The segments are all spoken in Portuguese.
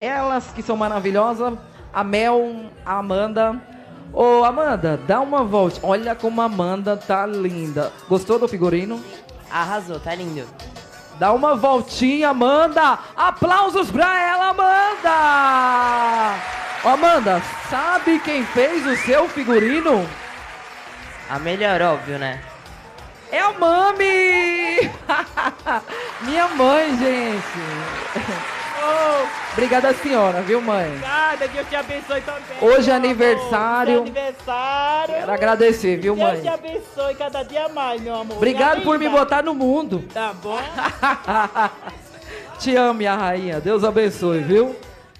Elas que são maravilhosas, a Mel, a Amanda. Ô, Amanda, dá uma volta. Olha como a Amanda tá linda. Gostou do figurino? Arrasou, tá lindo. Dá uma voltinha, Amanda. Aplausos pra ela, Amanda. Ô, Amanda, sabe quem fez o seu figurino? A melhor, óbvio, né? É a Mami! Minha mãe, gente. Oh, obrigada, senhora, viu, mãe? Obrigada, Deus te abençoe também. Hoje é aniversário. Hoje é aniversário. Quero agradecer, viu, Deus mãe? te abençoe cada dia mais, meu amor. Obrigado por me botar no mundo. Tá bom? Te amo, minha rainha. Deus abençoe, viu?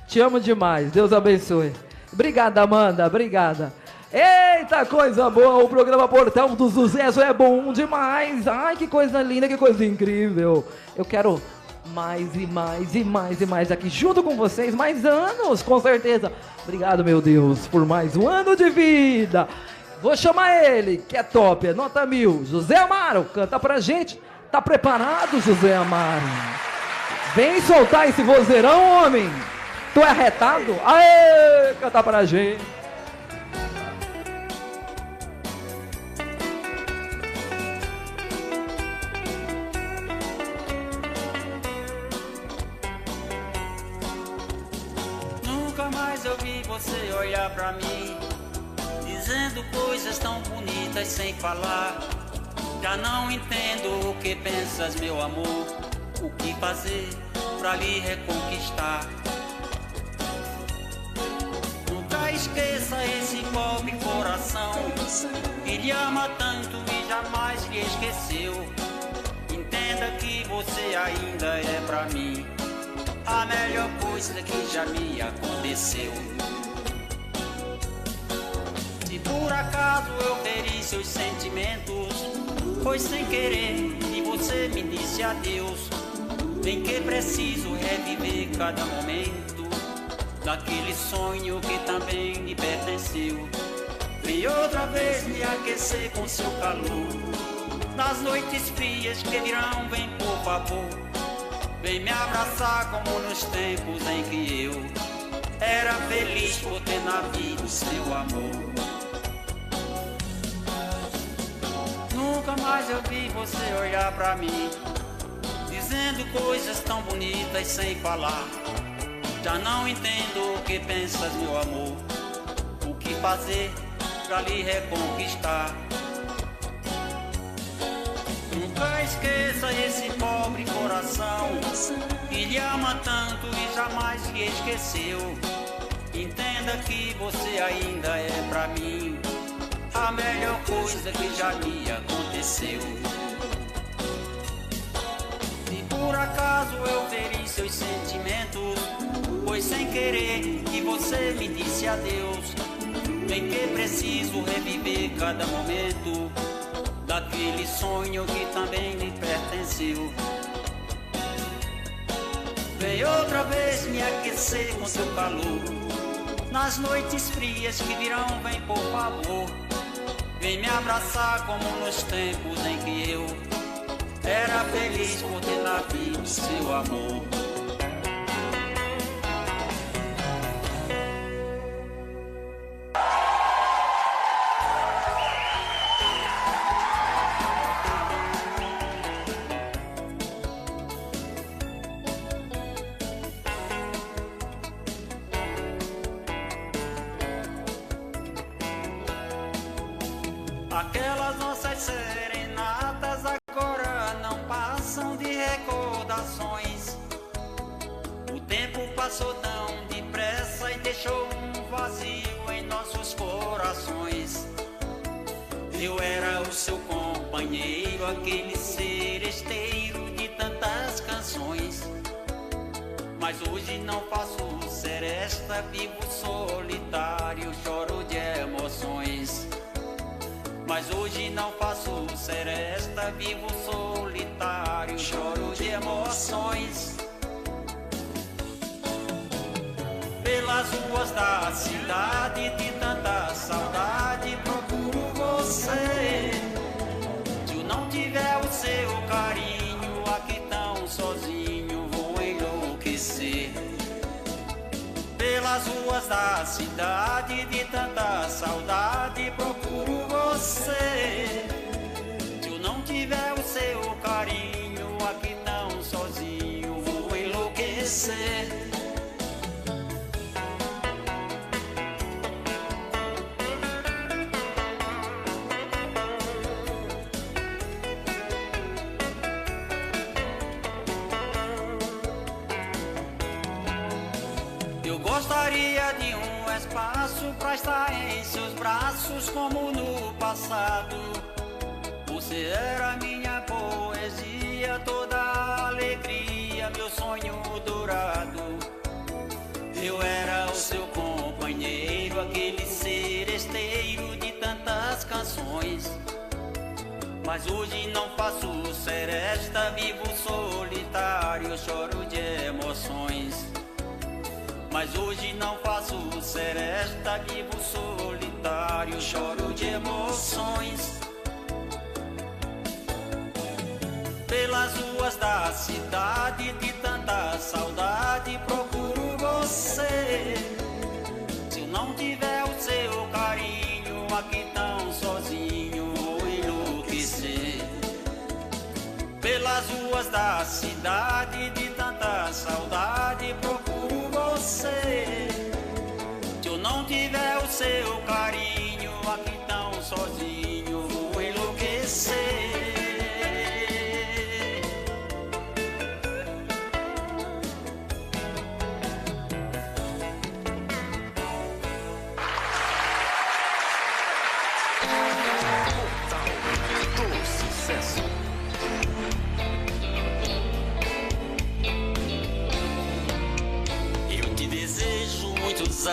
Te amo demais. Deus abençoe. Obrigada, Amanda. Obrigada. Eita, coisa boa. O programa Portão do Sucesso é bom demais. Ai, que coisa linda, que coisa incrível. Eu quero mais e mais e mais e mais aqui junto com vocês. Mais anos, com certeza. Obrigado, meu Deus, por mais um ano de vida. Vou chamar ele, que é top, é nota 1000. José Amaro, canta pra gente. Tá preparado, José Amaro? Vem soltar esse vozeirão, homem. Tu é arretado? Aê, canta pra gente. Nunca mais eu vi você olhar pra mim, dizendo coisas tão bonitas sem falar. Já não entendo o que pensas, meu amor, o que fazer pra lhe reconquistar. Nunca esqueça esse pobre coração que lhe ama tanto e jamais lhe esqueceu. Entenda que você ainda é pra mim a melhor coisa que já me aconteceu. Se por acaso eu feri seus sentimentos, foi sem querer e você me disse adeus. Bem que preciso reviver cada momento daquele sonho que também me pertenceu. Vem outra vez me aquecer com seu calor, nas noites frias que virão, vem por favor. Vem me abraçar como nos tempos em que eu era feliz por ter na vida o seu amor. Nunca mais eu vi você olhar pra mim, dizendo coisas tão bonitas sem falar. Já não entendo o que pensas, meu amor, o que fazer pra lhe reconquistar. Nunca esqueça esse pobre coração que lhe ama tanto e jamais lhe esqueceu. Entenda que você ainda é pra mim a melhor coisa que já me aconteceu. Se por acaso eu feri seus sentimentos, foi sem querer que você me disse adeus. Bem que preciso reviver cada momento daquele sonho que também me pertenceu. Vem outra vez me aquecer com seu calor, nas noites frias que virão, vem por favor. Vem me abraçar como nos tempos em que eu era feliz por ter na vida o seu amor. Aquelas nossas serenatas agora não passam de recordações. O tempo passou tão depressa e deixou um vazio em nossos corações. Eu era o seu companheiro, aquele seresteiro de tantas canções. Mas hoje não faço seresta, vivo solitário, choro de emoções. Mas hoje não faço seresta, vivo solitário, choro de emoções. Pelas ruas da cidade, de tanta saudade, procuro você. Se eu não tiver o seu carinho, aqui tão sozinho, vou enlouquecer. Pelas ruas da cidade, de tanta saudade, procuro você. Se eu não tiver o seu carinho, aqui tão sozinho, vou enlouquecer. Eu gostaria de um espaço pra estar em seus braços como no passado. Você era minha poesia, toda a alegria, meu sonho dourado. Eu era o seu companheiro, aquele seresteiro de tantas canções. Mas hoje não faço seresta, vivo solitário, choro de emoções. Mas hoje não faço seresta, vivo solitário, choro de emoções. Pelas ruas da cidade, de tanta saudade, procuro você. Se eu não tiver o seu carinho, aqui tão sozinho, vou enlouquecer. Pelas ruas da cidade, de tanta saudade, procuro você. Se eu não tiver o seu carinho, aqui tão sozinho, vou enlouquecer.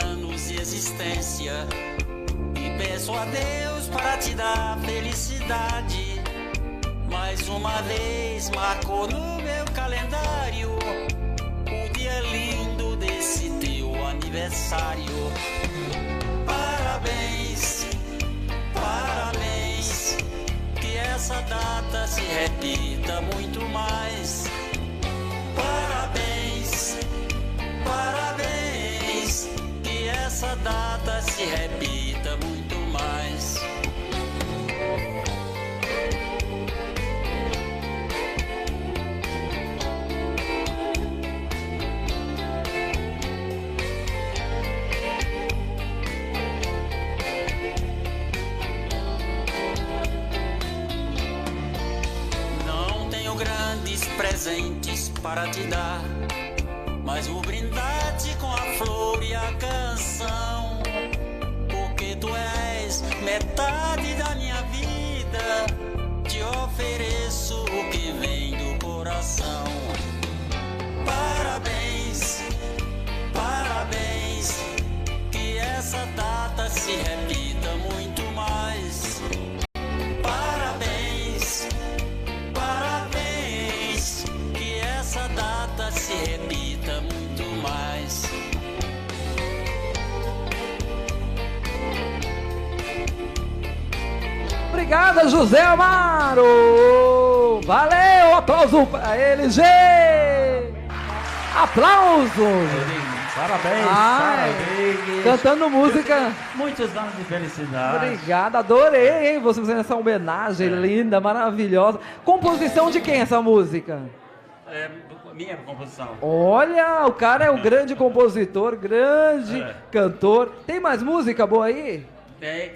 Anos de existência e peço a Deus para te dar felicidade. Mais uma vez marcou no meu calendário o dia lindo desse teu aniversário. Parabéns, parabéns, que essa data se repita muito mais. Parabéns, parabéns, que essa data se repita muito mais. Não tenho grandes presentes para te dar, mas vou brindar-te com a flor e a canção, porque tu és metade da minha vida. Te ofereço o que vem do coração. Parabéns, parabéns, que essa data se repita muito mais. Parabéns, parabéns, que essa data se repita muito mais. Obrigada, José Amaro! Valeu! Aplauso para ele, G! Aplausos! Parabéns, Ai, parabéns. cantando música. Muitos anos de felicidade. Obrigada, adorei, hein? Você fazendo essa homenagem linda, maravilhosa. Composição de quem essa música? É minha composição. Olha, o cara é um grande compositor, grande cantor. Tem mais música boa aí? Tem.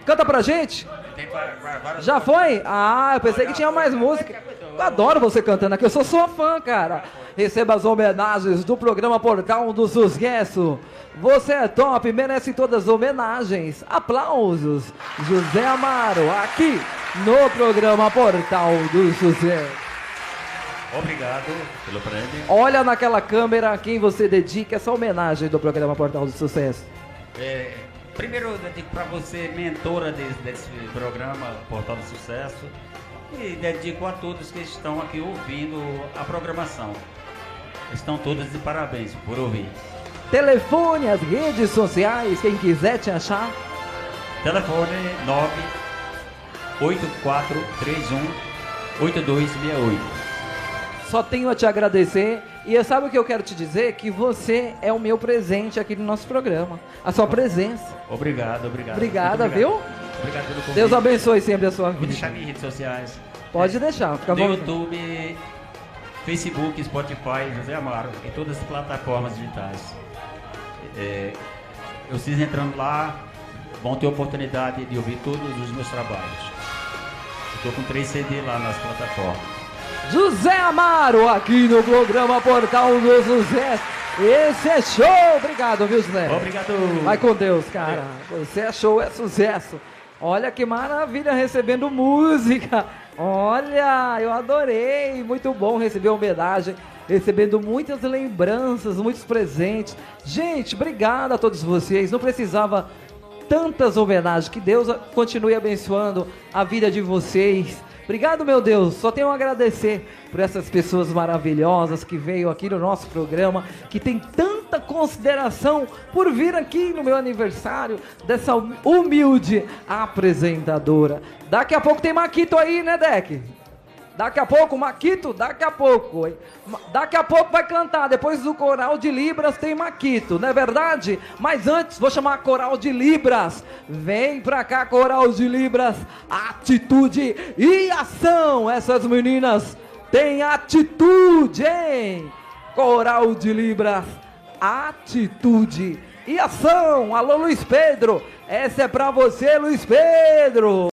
Canta pra gente? Tem várias. Já foi? Ah, eu pensei que tinha mais música. Eu adoro você cantando aqui, eu sou sua fã, cara. Receba as homenagens do programa Portal do Sucesso. Você é top, merece todas as homenagens. Aplausos, José Amaro, aqui no programa Portal do Sucesso. Obrigado pelo prêmio. Olha naquela câmera a quem você dedica essa homenagem do programa Portal do Sucesso. Primeiro eu dedico para você, mentora desse programa Portal do Sucesso, e dedico a todos que estão aqui ouvindo a programação. Estão todos de parabéns por ouvir. Telefone, as redes sociais, quem quiser te achar. Telefone 98431-8268. Só tenho a te agradecer E sabe o que eu quero te dizer? Que você é o meu presente aqui no nosso programa. A sua presença. Obrigado. Obrigada, Muito viu? Obrigado pelo convite. Deus abençoe sempre a sua Vou vida. deixar minhas redes sociais. Pode deixar, fica No bom. YouTube, Facebook, Spotify, José Amaro, em todas as plataformas digitais. Vocês entrando lá, vão ter oportunidade de ouvir todos os meus trabalhos. Estou com 3 CD lá nas plataformas. José Amaro, aqui no programa Portal do Sucesso. Esse é show! Obrigado, viu, José? Obrigado. Vai com Deus, cara. Você é show, é sucesso. Olha que maravilha recebendo música. Olha, eu adorei. Muito bom receber homenagem. Recebendo muitas lembranças, muitos presentes. Gente, obrigado a todos vocês. Não precisava tantas homenagens. Que Deus continue abençoando a vida de vocês. Obrigado, meu Deus. Só tenho a agradecer por essas pessoas maravilhosas que veio aqui no nosso programa, que tem tanta consideração por vir aqui no meu aniversário, dessa humilde apresentadora. Daqui a pouco tem Maquito aí, né, Deck? Daqui a pouco, Maquito, daqui a pouco, hein? Daqui a pouco vai cantar, depois do Coral de Libras tem Maquito, não é verdade? Mas antes, vou chamar a Coral de Libras. Vem pra cá, Coral de Libras. Atitude e ação. Essas meninas têm atitude, hein? Coral de Libras, atitude e ação. Alô, Luiz Pedro. Essa é pra você, Luiz Pedro.